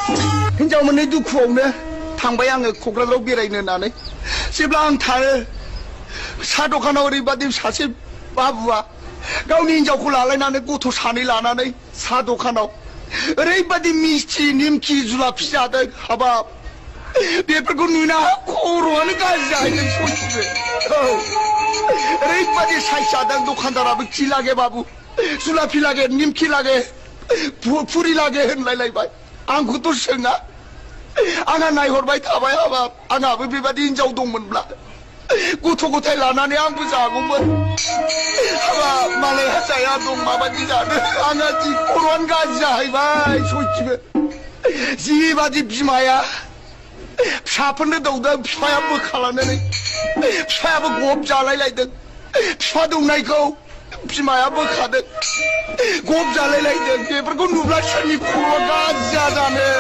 हिनजाव मोननै दुखुआवनो थांबाय आङो क'क्राझाराव बेरायनो होननानै जेब्ला आं थाङो साहा दखानाव ओरैबादि सासे बाबुआ गावनि हिनजावखौ लालायनानै गथ' सानै लानानै साहा दखानाव ओरैबादि मिस्थि निमखि जुलाफि जादों हाबाब बेफोरखौ नुना खर'आनो गाज्रि जाहैदों सयथिबो औ ओरैबादि साइज जादों दखानदाराबो खि लागे बाबु जुलाफि लागे निमखि लागे फुरि लागे होनलायलायबाय आंखौथ' सोङा आंहा नायहरबाय थाबाय हाबाब आंहाबो बेबादि हिनजाव दंमोनब्ला गथ' गथाय लानानै आंबो जागौमोन हाबाब मालाय हाजाया दं माबादि जादों आंहा जि खर'आनो गाज्रि जाहैबाय सयथिबो जिबादि बिमाया फिसाफोरनो दौदों बिफाया बोखालांनानै फिफायाबो गब जालायलायदों फिफा दौनायखौ बिमाया बोखादों गब जालायलायदों बेफोरखौ नुब्ला सोरनि खर'आ गाज्रि जानो